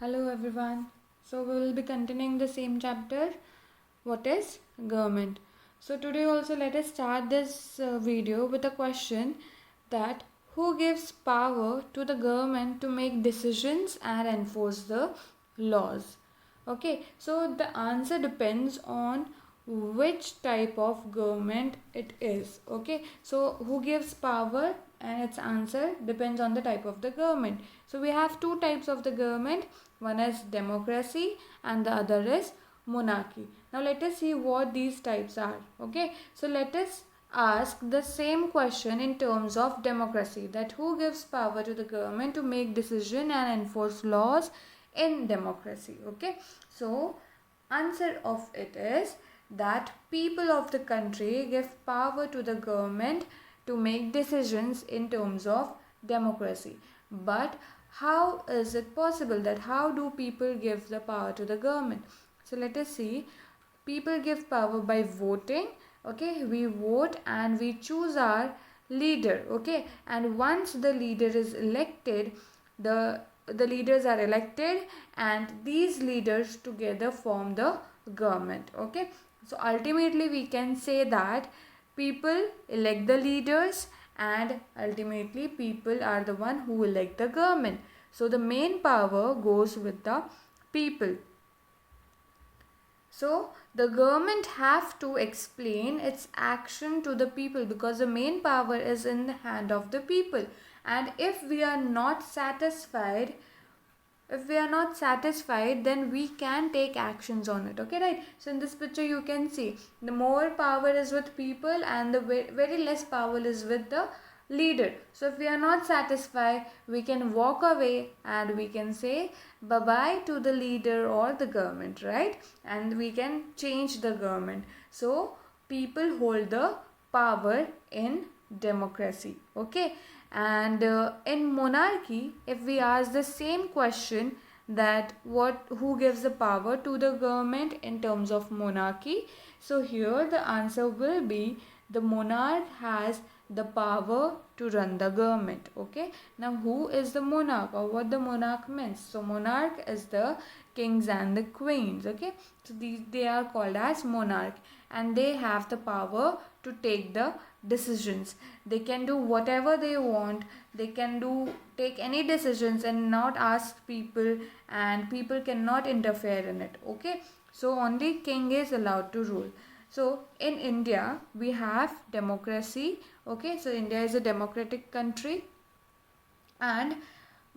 Hello everyone. So we will be continuing the same chapter. What is government? So today also let us start this video with a question that who gives power to the government to make decisions and enforce the laws? Okay, so the answer depends on which type of government it is. Okay, so who gives power and its answer depends on the type of the government. So we have two types of the government. One is democracy and the other is monarchy. Now let us see what these types are. Okay, so let us ask the same question in terms of democracy, that who gives power to the government to make decision and enforce laws in democracy. Okay, so answer of it is that people of the country give power to the government to make decisions in terms of democracy. But how is it possible? That how do people give the power to the government? So let us see. People give power by voting. Okay, we vote and we choose our leader. Okay, and once the leader is elected, the leaders are elected and these leaders together form the government. Okay, so ultimately we can say that people elect the leaders and ultimately people are the one who elect the government. So the main power goes with the people. So the government have to explain its action to the people because the main power is in the hand of the people. And if we are not satisfied, then we can take actions on it. Okay, right? So in this picture you can see the more power is with people and the very less power is with the leader. So if we are not satisfied, we can walk away and we can say bye bye to the leader or the government, right? And we can change the government. So people hold the power in democracy. Okay, and in monarchy, if we ask the same question, that who gives the power to the government in terms of monarchy, so here the answer will be the monarch has the power to run the government. Okay, now who is the monarch or what the monarch means? So monarch is the kings and the queens. Okay, so they are called as monarch and they have the power to take the decisions. They can do whatever they want. They can take any decisions and not ask people, and people cannot interfere in it. Okay, so only king is allowed to rule. So in India we have democracy. Okay, so India is a democratic country and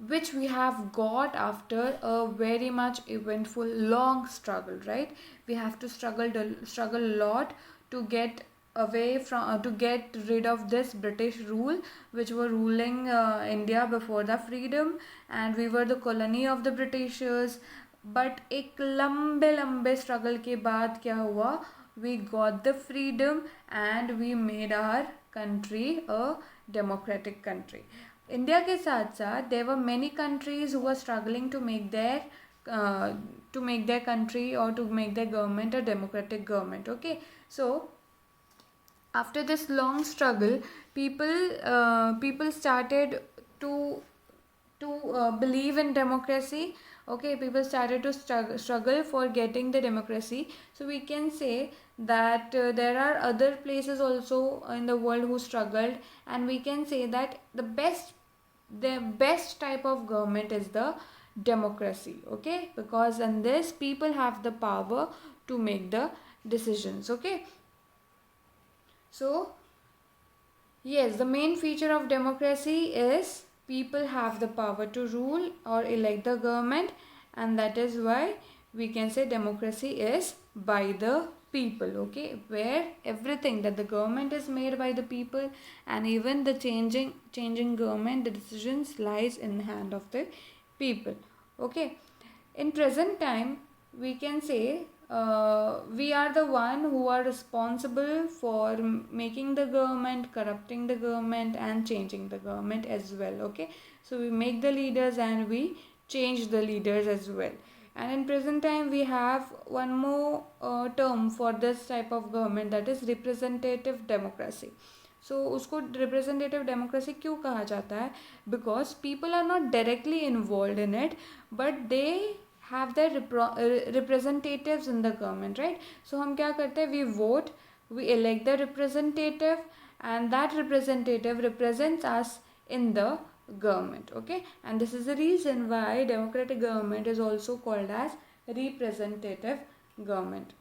which we have got after a very much eventful long struggle, right? We have to struggle a lot to get away from to get rid of this British rule which were ruling India before the freedom, and we were the colony of the Britishers. But एक लंबे लंबे struggle के बाद क्या हुआ? We got the freedom and we made our country a democratic country. India के साथ साथ there were many countries who were struggling uh, to make their country or to make their government a democratic government. Okay, so after this long struggle, people started to believe in democracy. Okay, people started to struggle for getting the democracy. So we can say that there are other places also in the world who struggled, and we can say that the best type of government is the democracy. Okay, because in this people have the power to make the decisions. Okay, so yes, the main feature of democracy is people have the power to rule or elect the government, and that is why we can say democracy is by the people. Okay, where everything that the government is made by the people, and even the changing government, the decisions lies in the hand of the people. Okay, in present time we can say we are the one who are responsible for making the government, corrupting the government and changing the government as well. Okay, so we make the leaders and we change the leaders as well. And in present time we have one more term for this type of government, that is representative democracy. सो उसको representative democracy क्यों कहा जाता है? Because people are not directly involve in it, but they have their representatives in the government, right? So हम क्या करते हैं? We vote, we elect the representative, and that representative represents us in the government, okay? And this is the reason why democratic government is also called as representative government.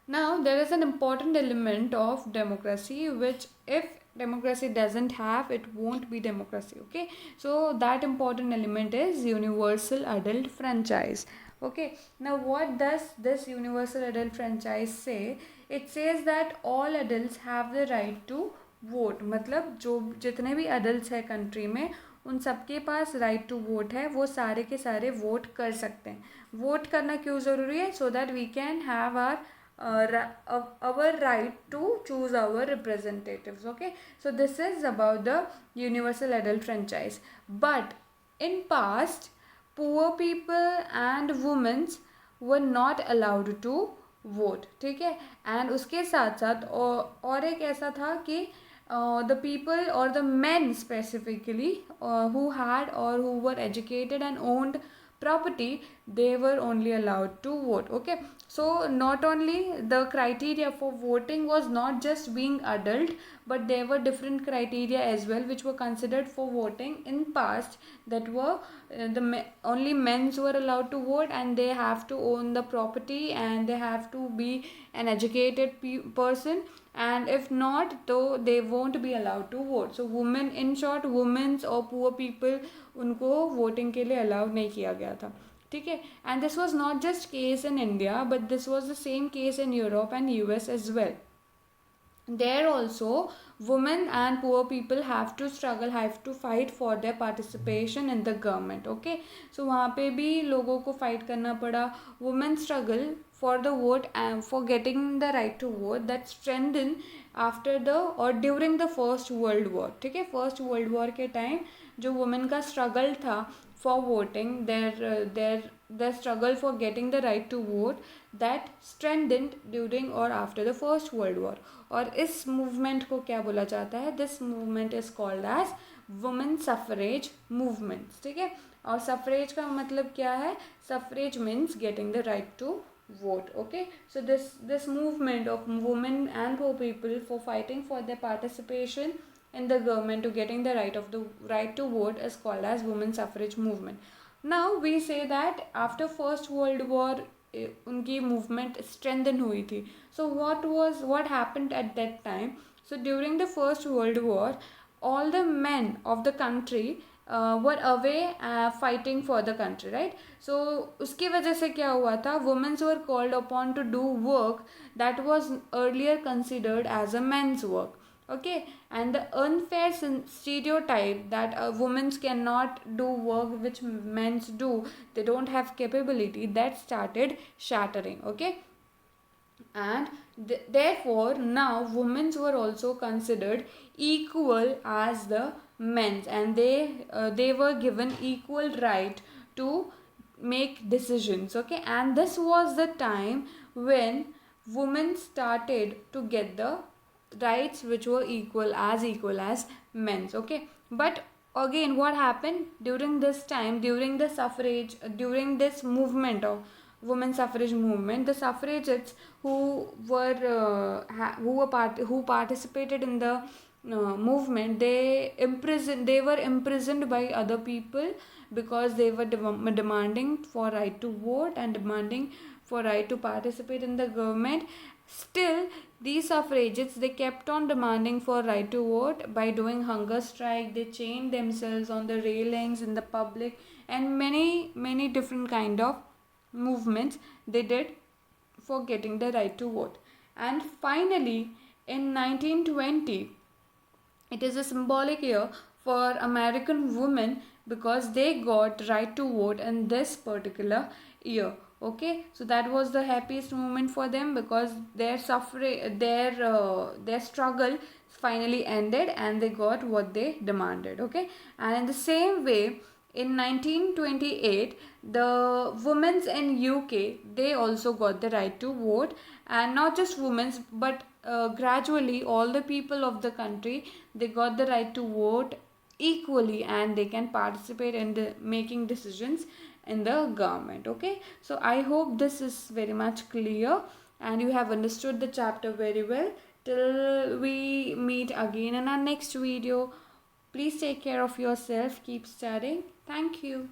Now there is an important element of democracy which, if democracy doesn't have, it won't be democracy, okay? So that important element is universal adult franchise, okay? Now what does this universal adult franchise say? It says that all adults have the right to vote. मतलब जो जितने भी adults हैं country में, उन सबके पास right to vote है, वो सारे के सारे वोट कर सकते हैं. वोट करना क्यों ज़रूरी है? So that we can have our right to choose our representatives, okay? So this is about the universal adult franchise. But in past, poor people and women were not allowed to vote, ठीक है? And उसके साथ साथ और एक ऐसा था कि the people or the men specifically who had or who were educated and owned property, they were only allowed to vote, okay? So not only the criteria for voting was not just being adult, but there were different criteria as well which were considered for voting in past, that were only men were allowed to vote, and they have to own the property, and they have to be an educated person, and if not, though they won't be allowed to vote. So women, in short, women or poor people, उनको voting के लिए allowed नहीं किया गया था, ठीक है? And this was not just case in India, but this was the same case in Europe and US as well. There also, women and poor people have to struggle, have to fight for their participation in the government, okay? So वहाँ पे भी लोगों को fight करना पड़ा. Women struggle for the vote and for getting the right to vote that strengthened after the or during the First World War, ठीक है? First World War के time जो women का struggle था for voting, their struggle for getting the right to vote, that strengthened during or after the First World War. और इस movement को क्या बोला जाता है? This movement is called as women suffrage movement, ठीक है? और suffrage का मतलब क्या है? Suffrage means getting the right to vote, okay? So this movement of women and poor people for fighting for their participation in the government to getting the right to vote is called as women suffrage movement. Now we say that after First World War उनकी movement strengthen हुई थी. So what happened at that time? So during the First World War, all the men of the country were away fighting for the country, right? So उसकी वजह से क्या हुआ था? Women were called upon to do work that was earlier considered as a men's work, okay? And the unfair stereotype that women cannot do work which men do, they don't have capability, that started shattering, okay? And therefore now women were also considered equal as the men, and they were given equal right to make decisions, okay? And this was the time when women started to get the rights which were equal as men's, okay? But again, what happened during this time, during the suffrage, during this movement of women suffrage movement, the suffragettes who participated in the movement, they were imprisoned by other people because they were demanding for right to vote and demanding for right to participate in the government. Still, these suffragettes, they kept on demanding for right to vote by doing hunger strike. They chained themselves on the railings in the public, and many different kind of movements they did for getting the right to vote. And finally, in 1920, it is a symbolic year for American women because they got right to vote in this particular year, okay? So that was the happiest moment for them because their struggle finally ended and they got what they demanded, okay? And in the same way, in 1928, the women in UK, they also got the right to vote, and not just women, but gradually all the people of the country, they got the right to vote equally, and they can participate in the making decisions in the government. Okay, so I hope this is very much clear and you have understood the chapter very well. Till we meet again in our next video, please take care of yourself, keep studying. Thank you.